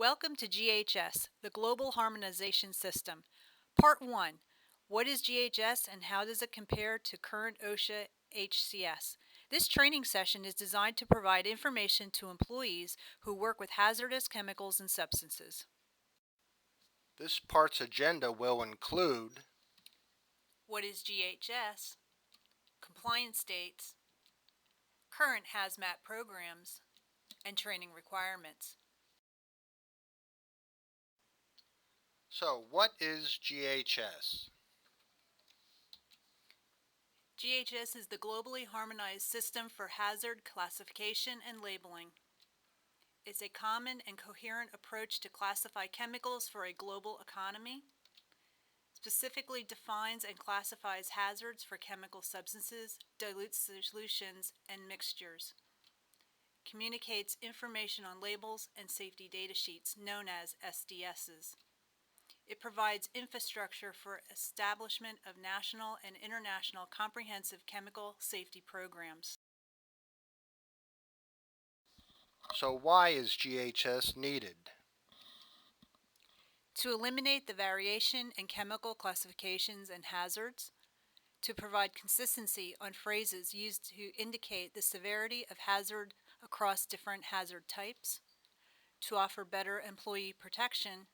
Welcome to GHS, the Global Harmonization System. Part 1. What is GHS and how does it compare to current OSHA HCS? This training session is designed to provide information to employees who work with hazardous chemicals and substances. This part's agenda will include What is GHS? Compliance dates, current hazmat programs, and training requirements. So, what is GHS? GHS is the globally harmonized system for hazard classification and labeling. It's a common and coherent approach to classify chemicals for a global economy, specifically defines and classifies hazards for chemical substances, dilute solutions, and mixtures, communicates information on labels and safety data sheets known as SDSs. It provides infrastructure for establishment of national and international comprehensive chemical safety programs. So, why is GHS needed? To eliminate the variation in chemical classifications and hazards, to provide consistency on phrases used to indicate the severity of hazard across different hazard types, to offer better employee protection.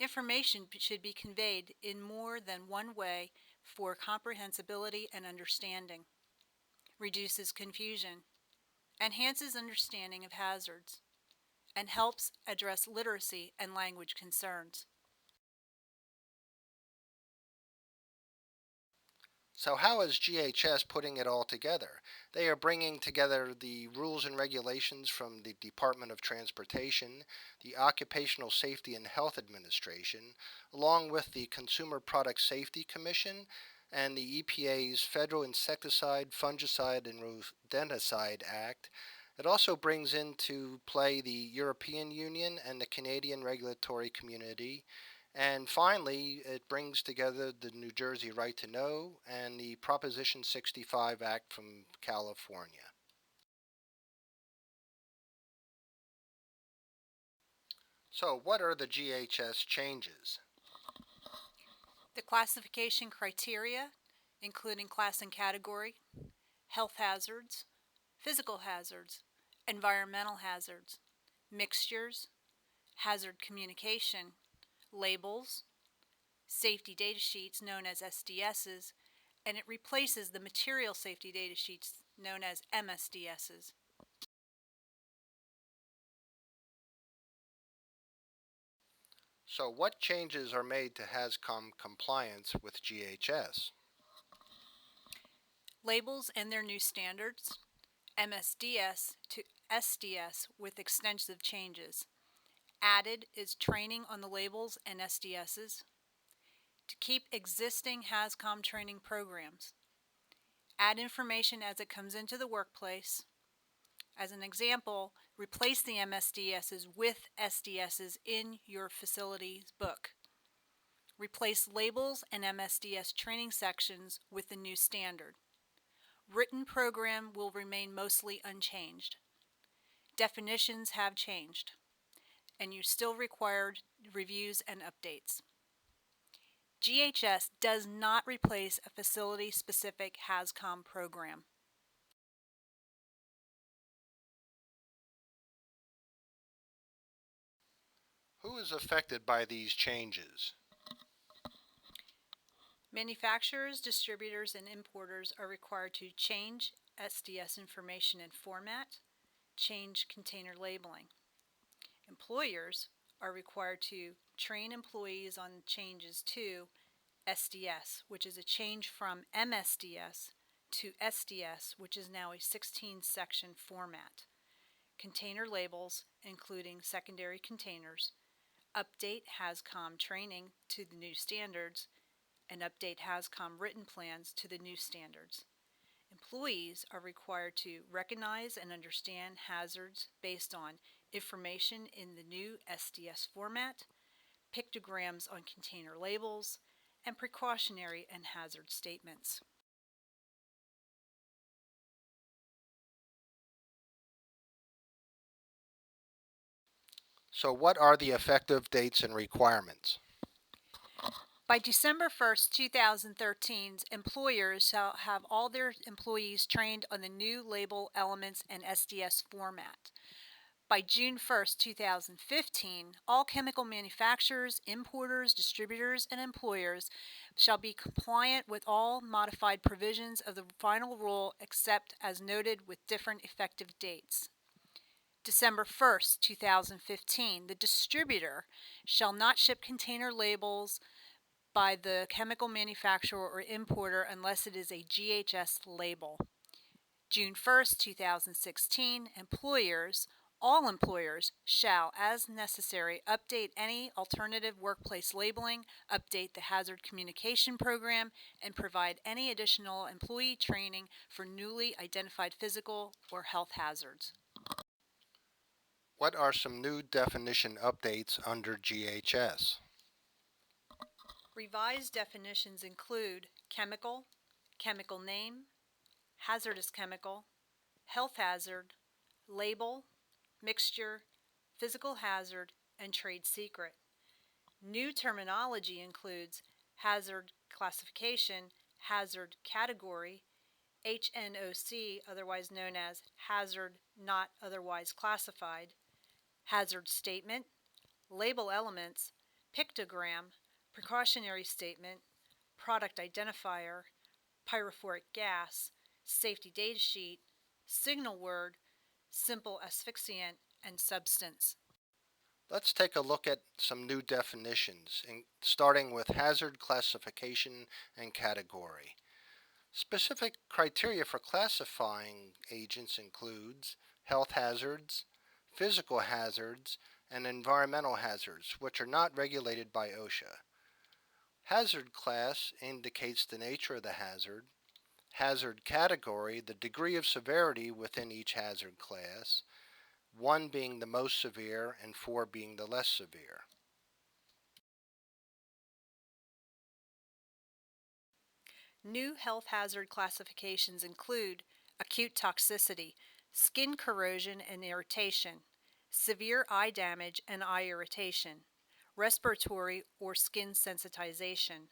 Information should be conveyed in more than one way for comprehensibility and understanding, reduces confusion, enhances understanding of hazards, and helps address literacy and language concerns. So, how is GHS putting it all together? They are bringing together the rules and regulations from the Department of Transportation, the Occupational Safety and Health Administration, along with the Consumer Product Safety Commission and the EPA's Federal Insecticide, Fungicide, and Rodenticide Act. It also brings into play the European Union and the Canadian regulatory community. And finally, it brings together the New Jersey Right to Know and the Proposition 65 Act from California. So, what are the GHS changes? The classification criteria, including class and category, health hazards, physical hazards, environmental hazards, mixtures, hazard communication, labels, safety data sheets known as SDSs, and it replaces the material safety data sheets known as MSDSs. So, what changes are made to HAZCOM compliance with GHS? Labels and their new standards, MSDS to SDS with extensive changes. Added is training on the labels and SDSs. To keep existing HAZCOM training programs. Add information as it comes into the workplace. As an example, replace the MSDSs with SDSs in your facility's book. Replace labels and MSDS training sections with the new standard. Written program will remain mostly unchanged. Definitions have changed, and you still require reviews and updates. GHS does not replace a facility-specific HAZCOM program. Who is affected by these changes? Manufacturers, distributors, and importers are required to change SDS information and format, change container labeling. Employers are required to train employees on changes to SDS, which is a change from MSDS to SDS, which is now a 16-section format. Container labels, including secondary containers, update HAZCOM training to the new standards, and update HAZCOM written plans to the new standards. Employees are required to recognize and understand hazards based on information in the new SDS format, pictograms on container labels, and precautionary and hazard statements. So, what are the effective dates and requirements? By December 1st, 2013, employers shall have all their employees trained on the new label elements and SDS format. By June 1st, 2015, all chemical manufacturers, importers, distributors, and employers shall be compliant with all modified provisions of the final rule except as noted with different effective dates. December 1st, 2015, the distributor shall not ship container labels by the chemical manufacturer or importer unless it is a GHS label. June 1st, 2016, all employers shall, as necessary, update any alternative workplace labeling, update the hazard communication program, and provide any additional employee training for newly identified physical or health hazards. What are some new definition updates under GHS? Revised definitions include chemical, chemical name, hazardous chemical, health hazard, label, mixture, physical hazard, and trade secret. New terminology includes hazard classification, hazard category, HNOC, otherwise known as hazard not otherwise classified, hazard statement, label elements, pictogram, precautionary statement, product identifier, pyrophoric gas, safety data sheet, signal word, simple asphyxiant, and substance. Let's take a look at some new definitions, starting with hazard classification and category. Specific criteria for classifying agents includes health hazards, physical hazards, and environmental hazards, which are not regulated by OSHA. Hazard class indicates the nature of the hazard. Hazard category, the degree of severity within each hazard class, 1 being the most severe and 4 being the less severe. New health hazard classifications include acute toxicity, skin corrosion and irritation, severe eye damage and eye irritation, respiratory or skin sensitization,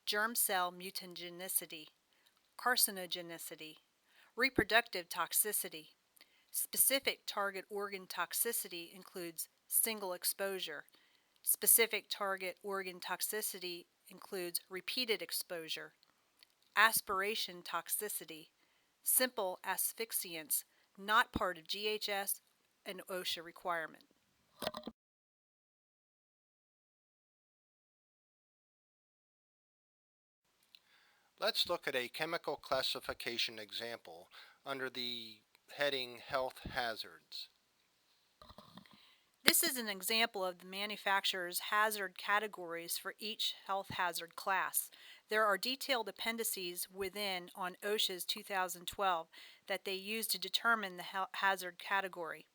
germ cell mutagenicity, carcinogenicity, reproductive toxicity. Specific target organ toxicity includes single exposure. Specific target organ toxicity includes repeated exposure. Aspiration toxicity, simple asphyxiants, not part of GHS and OSHA requirement. Let's look at a chemical classification example under the heading Health Hazards. This is an example of the manufacturer's hazard categories for each health hazard class. There are detailed appendices within on OSHA's 2012 that they use to determine the hazard category.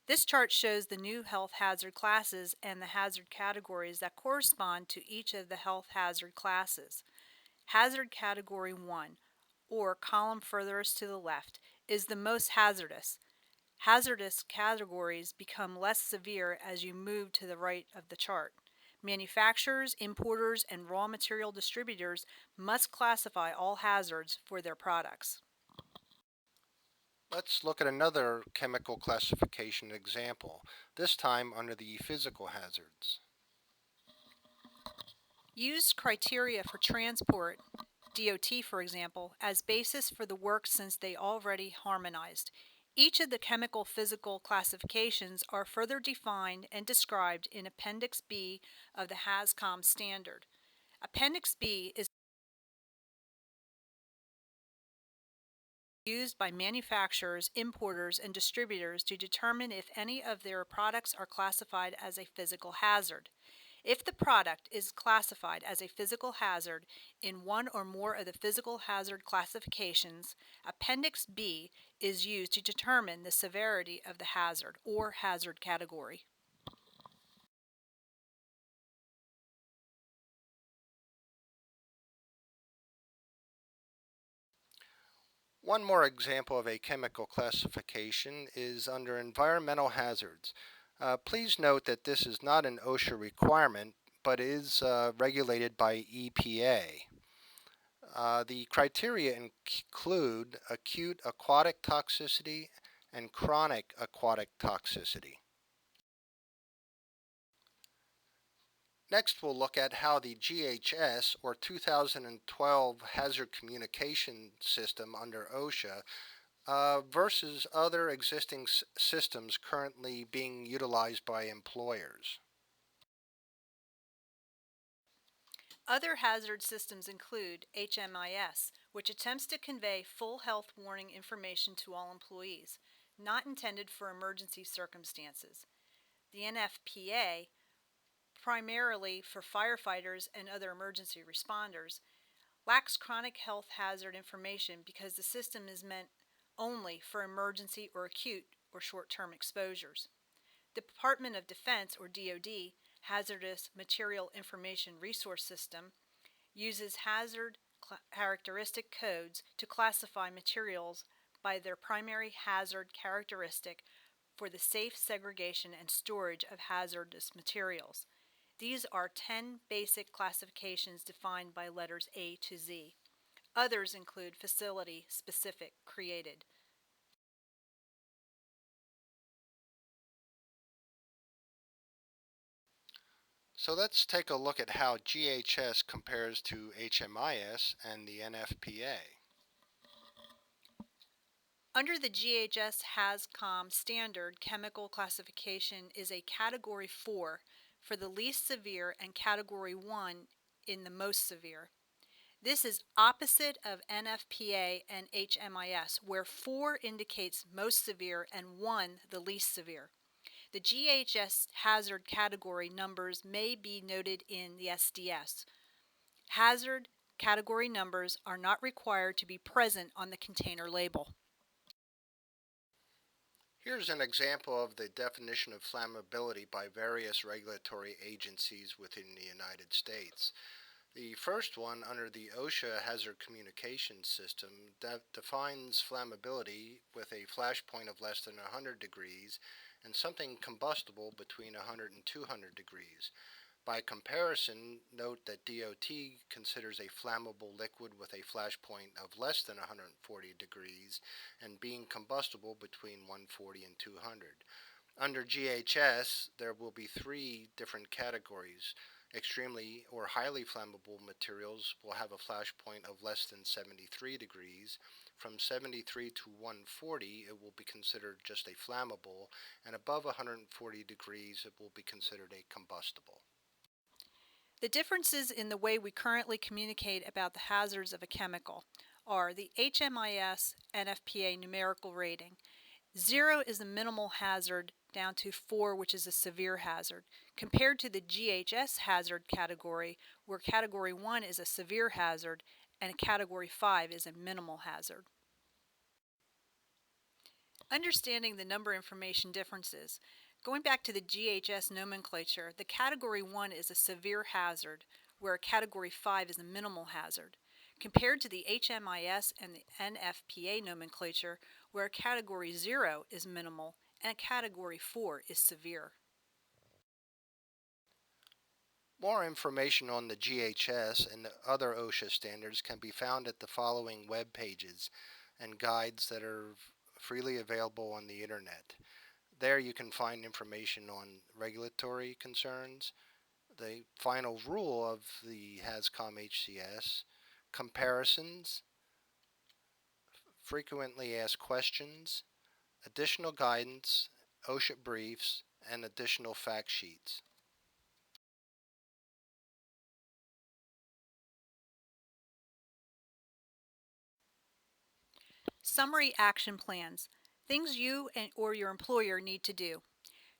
This chart shows the new health hazard classes and the hazard categories that correspond to each of the health hazard classes. Hazard Category 1, or column furthest to the left, is the most hazardous. Hazardous categories become less severe as you move to the right of the chart. Manufacturers, importers, and raw material distributors must classify all hazards for their products. Let's look at another chemical classification example, this time under the physical hazards. Used criteria for transport, DOT for example, as basis for the work since they already harmonized. Each of the chemical physical classifications are further defined and described in Appendix B of the HAZCOM standard. Appendix B is used by manufacturers, importers, and distributors to determine if any of their products are classified as a physical hazard. If the product is classified as a physical hazard in one or more of the physical hazard classifications, Appendix B is used to determine the severity of the hazard or hazard category. One more example of a chemical classification is under environmental hazards. Please note that this is not an OSHA requirement, but is regulated by EPA. The criteria include acute aquatic toxicity and chronic aquatic toxicity. Next, we'll look at how the GHS, or 2012 Hazard Communication System under OSHA, versus other existing systems currently being utilized by employers. Other hazard systems include HMIS, which attempts to convey full health warning information to all employees, not intended for emergency circumstances. The NFPA, primarily for firefighters and other emergency responders, lacks chronic health hazard information because the system is meant only for emergency or acute or short-term exposures. The Department of Defense, or DoD, Hazardous Material Information Resource System, uses hazard characteristic codes to classify materials by their primary hazard characteristic for the safe segregation and storage of hazardous materials. These are 10 basic classifications defined by letters A to Z. Others include facility specific created. So let's take a look at how GHS compares to HMIS and the NFPA. Under the GHS HAZCOM standard, chemical classification is a Category 4 for the least severe and Category 1 in the most severe. This is opposite of NFPA and HMIS, where 4 indicates most severe and 1 the least severe. The GHS hazard category numbers may be noted in the SDS. Hazard category numbers are not required to be present on the container label. Here's an example of the definition of flammability by various regulatory agencies within the United States. The first one, under the OSHA Hazard Communication System, defines flammability with a flash point of less than 100 degrees and something combustible between 100 and 200 degrees. By comparison, note that DOT considers a flammable liquid with a flash point of less than 140 degrees and being combustible between 140 and 200. Under GHS, there will be 3 different categories. Extremely or highly flammable materials will have a flash point of less than 73 degrees. From 73 to 140, it will be considered just a flammable, and above 140 degrees, it will be considered a combustible. The differences in the way we currently communicate about the hazards of a chemical are the HMIS NFPA numerical rating. 0 is a minimal hazard down to 4, which is a severe hazard, compared to the GHS hazard category, where Category 1 is a severe hazard and Category 5 is a minimal hazard. Understanding the number information differences. Going back to the GHS nomenclature, the Category 1 is a severe hazard, where Category 5 is a minimal hazard, compared to the HMIS and the NFPA nomenclature, where Category 0 is minimal and Category 4 is severe. More information on the GHS and the other OSHA standards can be found at the following web pages and guides that are freely available on the internet. There you can find information on regulatory concerns, the final rule of the HAZCOM HCS, comparisons, frequently asked questions, additional guidance, OSHA briefs, and additional fact sheets. Summary action plans. Things you or your employer need to do.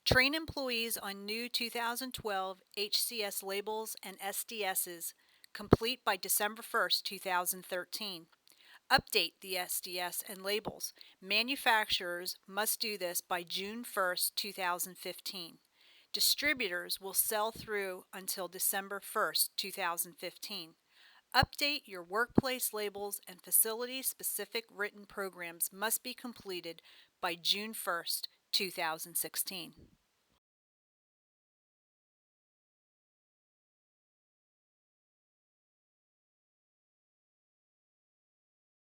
Train employees on new 2012 HCS labels and SDSs, complete by December 1st, 2013. Update the SDS and labels. Manufacturers must do this by June 1st, 2015. Distributors will sell through until December 1st, 2015. Update your workplace labels and facility-specific written programs must be completed by June 1st, 2016.